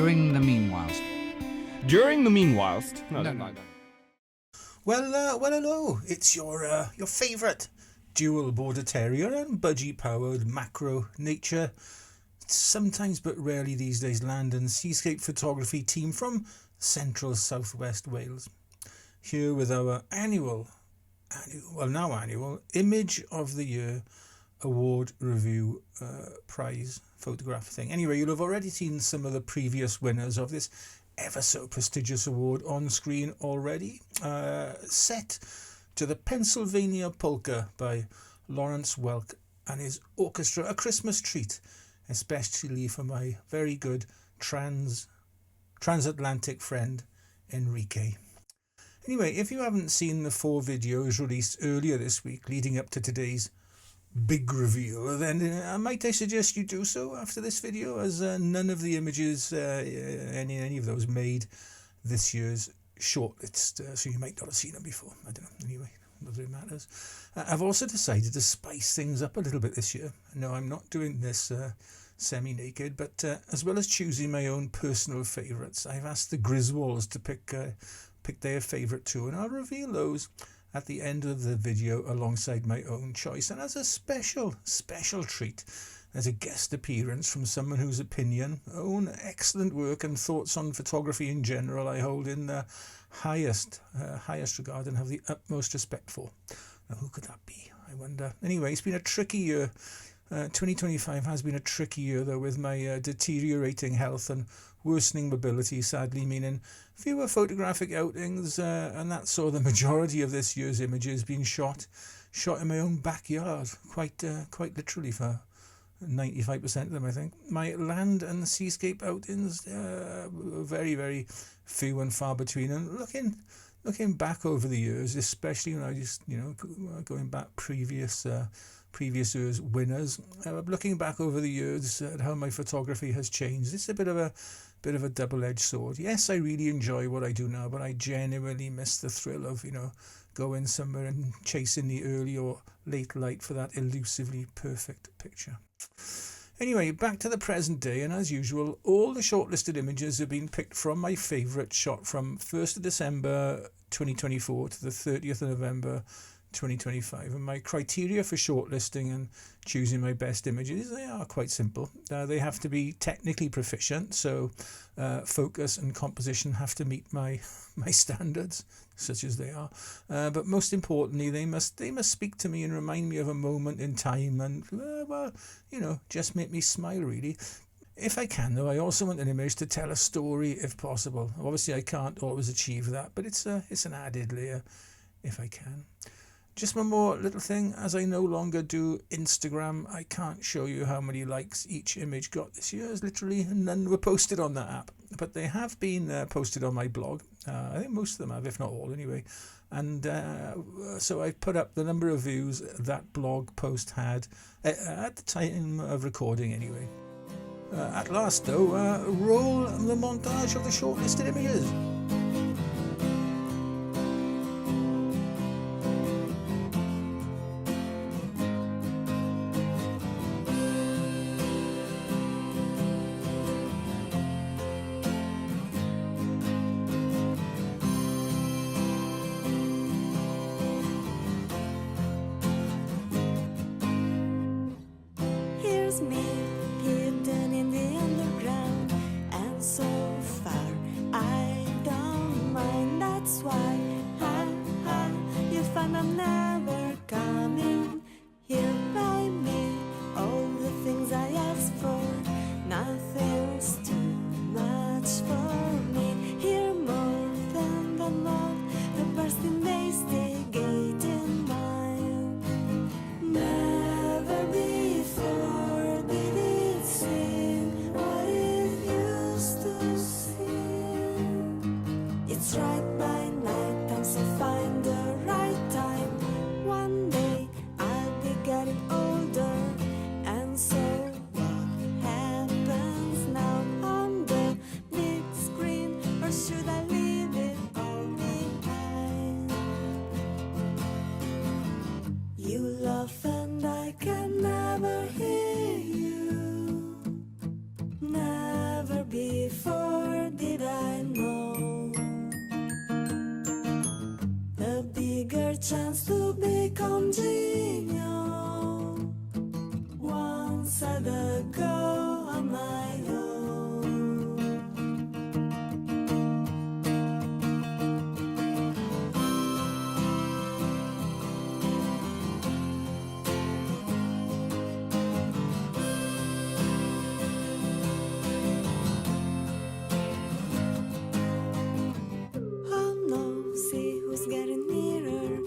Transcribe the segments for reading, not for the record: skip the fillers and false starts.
During the Meanwhilst. During the Meanwhilst? No. Well, hello. It's your favourite dual border terrier and budgie-powered macro nature, sometimes but rarely these days, land and seascape photography team from central southwest Wales. Here with our annual Image of the Year award review prize photograph thing. Anyway, you'll have already seen some of the previous winners of this ever so prestigious award on screen already. Set to the Pennsylvania Polka by Lawrence Welk and his orchestra, a Christmas treat, especially for my very good transatlantic friend Enrique. Anyway, if you haven't seen the 4 videos released earlier this week leading up to today's big reveal, then might I suggest you do so after this video, as none of the images, any of those made this year's shortlist, so you might not have seen them before. I don't know. Anyway, not that it matters. I've also decided to spice things up a little bit this year. No, I'm not doing this semi-naked, but as well as choosing my own personal favourites, I've asked the Griswolds to pick their favourite too, and I'll reveal those at the end of the video alongside my own choice. And as a special treat, there's a guest appearance from someone whose opinion, own excellent work and thoughts on photography in general I hold in the highest regard and have the utmost respect for. Now, who could that be, I wonder? Anyway, it's been a tricky year. 2025 has been a tricky year, though, with my deteriorating health and worsening mobility, sadly meaning fewer photographic outings, and that saw the majority of this year's images being shot in my own backyard, quite literally for 95% of them, I think. My land and seascape outings very, very few and far between, and looking back over the years, especially when I just, going back previous year's winners, looking back over the years at how my photography has changed, it's a bit of a double-edged sword. Yes, I really enjoy what I do now, but I genuinely miss the thrill of going somewhere and chasing the early or late light for that elusively perfect picture. Anyway, back to the present day, and as usual, all the shortlisted images have been picked from my favourite shot from 1st of December 2024 to the 30th of November 2025, and my criteria for shortlisting and choosing my best images, they are quite simple. They have to be technically proficient, so focus and composition have to meet my standards, such as they are. But most importantly, they must speak to me and remind me of a moment in time, and just make me smile, really. If I can, though, I also want an image to tell a story, if possible. Obviously, I can't always achieve that, but it's an added layer if I can. Just one more little thing, as I no longer do Instagram, I can't show you how many likes each image got this year, as literally none were posted on that app. But they have been posted on my blog. I think most of them have, if not all anyway. And so I put up the number of views that blog post had at the time of recording anyway. At last, though, roll the montage of the shortlisted images. Me hidden in the underground, and so far I don't mind. That's why you find I'm never coming here by me. All the things I ask for, nothing's too much for me. Here more than the moth, the bursting investigating mind. Never before it's right by night time, so find the right time. One day I'll be getting older, and so what happens now on the big screen, or should I leave it all behind? chance to be congenial. Once had a go on my own. Oh no, see who's getting nearer.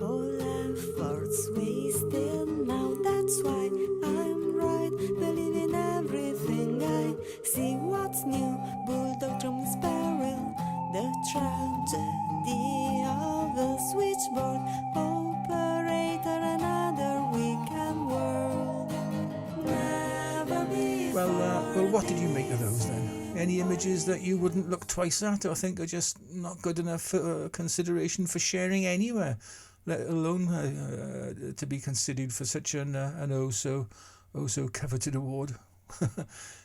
All efforts wasted now. That's why I'm right. Believe in everything I see. What's new? Bulldog from peril. The tragedy of the switchboard operator. Another weekend world. Never before. Well, what did you make of those then? Any images that you wouldn't look twice at or think are just not good enough consideration for sharing anywhere, let alone to be considered for such an oh so coveted award?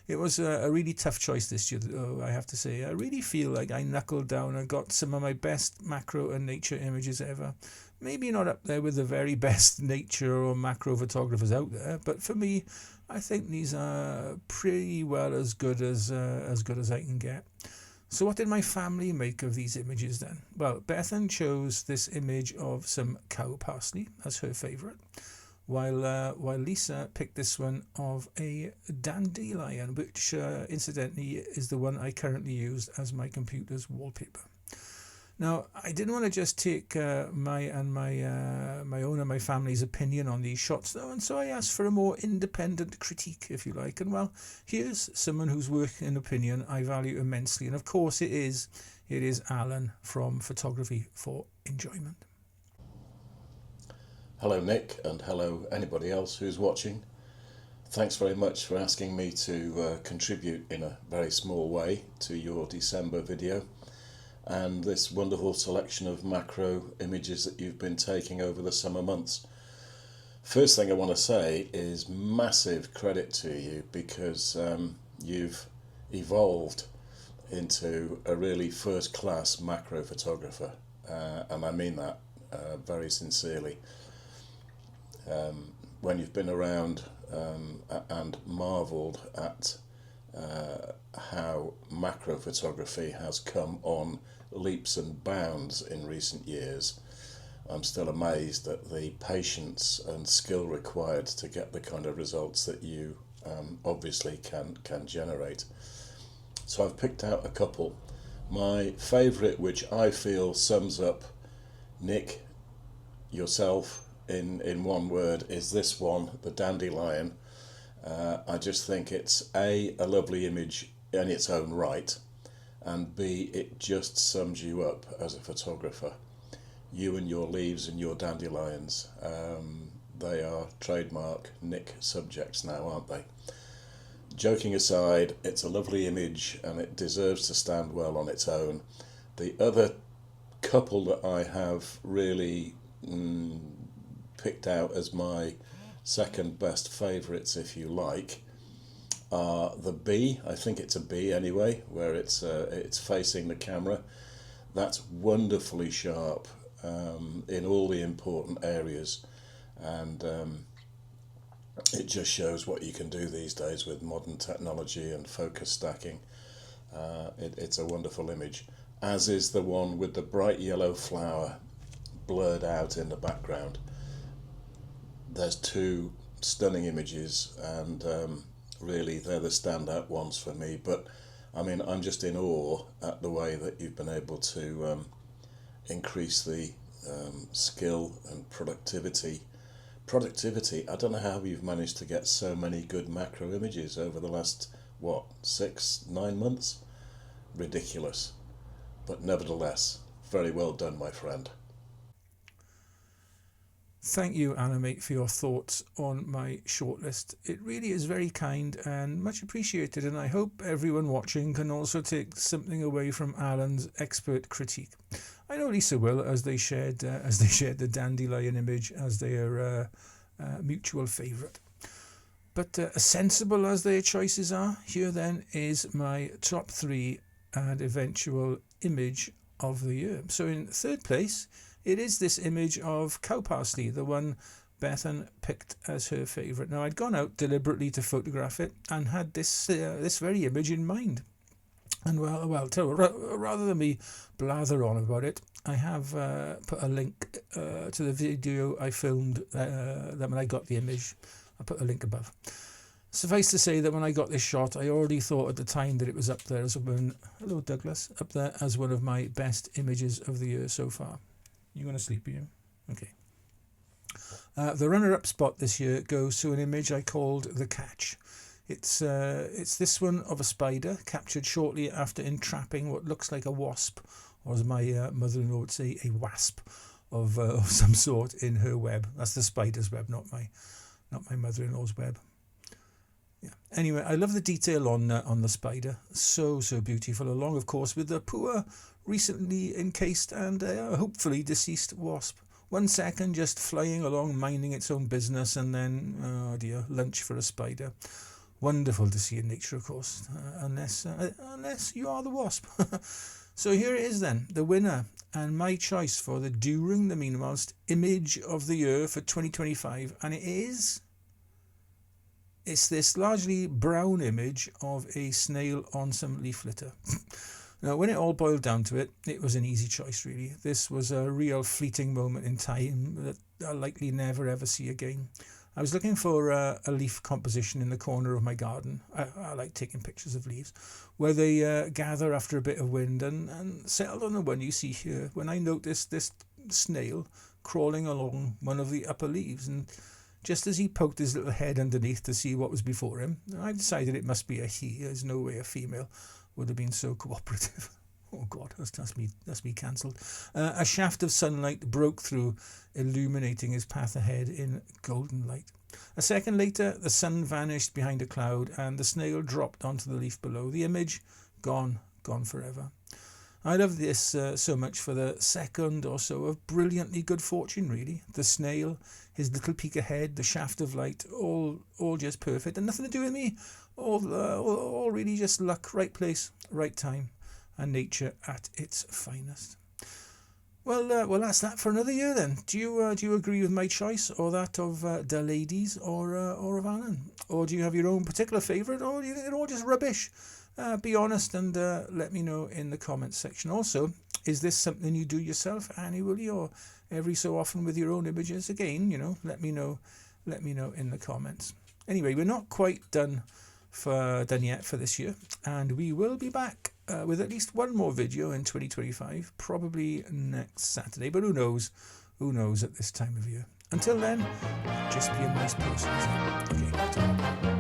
It was a really tough choice this year, though, I have to say. I really feel like I knuckled down and got some of my best macro and nature images ever. Maybe not up there with the very best nature or macro photographers out there, but for me, I think these are pretty well as good as I can get. So what did my family make of these images then? Well, Bethan chose this image of some cow parsley as her favourite, while Lisa picked this one of a dandelion, which incidentally is the one I currently use as my computer's wallpaper. Now, I didn't want to just take my own and my family's opinion on these shots, though, and so I asked for a more independent critique, if you like. And well, here's someone whose work and opinion I value immensely, and of course it is Alan from Photography for Enjoyment. Hello Nick, and hello anybody else who's watching. Thanks very much for asking me to contribute in a very small way to your December video and this wonderful selection of macro images that you've been taking over the summer months. First thing I want to say is massive credit to you, because you've evolved into a really first-class macro photographer, and I mean that very sincerely. When you've been around and marvelled at how macro photography has come on leaps and bounds in recent years, I'm still amazed at the patience and skill required to get the kind of results that you obviously can generate. So I've picked out a couple. My favourite, which I feel sums up Nick, yourself, in one word, is this one, the dandelion. I just think it's a lovely image in its own right, and B, it just sums you up as a photographer. You and your leaves and your dandelions, they are trademark Nick subjects now, aren't they? Joking aside, it's a lovely image and it deserves to stand well on its own. The other couple that I have really picked out as my second best favourites, if you like, are the bee. I think it's a bee anyway, where it's facing the camera. That's wonderfully sharp in all the important areas, and it just shows what you can do these days with modern technology and focus stacking. It's a wonderful image, as is the one with the bright yellow flower blurred out in the background. There's two stunning images, and really they're the standout ones for me. But I mean, I'm just in awe at the way that you've been able to increase the skill and productivity. I don't know how you've managed to get so many good macro images over the last, 6-9 months? Ridiculous. But nevertheless, very well done, my friend. Thank you, Animate, for your thoughts on my shortlist. It really is very kind and much appreciated, and I hope everyone watching can also take something away from Alan's expert critique. I know Lisa will, as they shared the dandelion image as their mutual favourite. But as sensible as their choices are, here then is my top 3 and eventual image of the year. So in third place It is this image of cow parsley, the one Bethan picked as her favourite. Now, I'd gone out deliberately to photograph it and had this very image in mind. And rather than me blather on about it, I have put a link to the video I filmed when I got the image. I'll put a link above. Suffice to say that when I got this shot, I already thought at the time that it was up there as hello Douglas, up there as one of my best images of the year so far. You going to sleep, are you? Okay. The runner-up spot this year goes to an image I called The Catch. It's this one of a spider captured shortly after entrapping what looks like a wasp, or as my mother-in-law would say, a wasp of some sort in her web. That's the spider's web, not my mother-in-law's web. Yeah. Anyway, I love the detail on the spider. So beautiful, along, of course, with the poor, recently encased and hopefully deceased wasp. 1 second just flying along, minding its own business, and then, oh dear, lunch for a spider. Wonderful to see in nature, of course, unless you are the wasp. So here it is then, the winner, and my choice for the During the Meanwhilst Image of the Year for 2025, and it's this largely brown image of a snail on some leaf litter. Now, when it all boiled down to it, it was an easy choice, really. This was a real fleeting moment in time that I'll likely never ever see again. I was looking for a leaf composition in the corner of my garden. I like taking pictures of leaves, where they gather after a bit of wind, and settled on the one you see here when I noticed this snail crawling along one of the upper leaves, and just as he poked his little head underneath to see what was before him, I decided it must be a he. There's no way a female would have been so cooperative. Oh God, that's me cancelled. A shaft of sunlight broke through, illuminating his path ahead in golden light. A second later, the sun vanished behind a cloud, and the snail dropped onto the leaf below. The image gone forever. I love this so much for the second or so of brilliantly good fortune, really. The snail, his little peek ahead, the shaft of light, all just perfect, and nothing to do with me. All really just luck, right place, right time, and nature at its finest. Well, that's that for another year then. Do you agree with my choice, or that of the ladies, or of Alan? Or do you have your own particular favourite, or do you think they're all just rubbish? Be honest and let me know in the comments section. Also, is this something you do yourself annually or every so often with your own images? Again, let me know in the comments. Anyway, we're not quite done yet for this year, and we will be back with at least one more video in 2025, probably next Saturday, but who knows at this time of year. Until then, just be a nice person. Okay,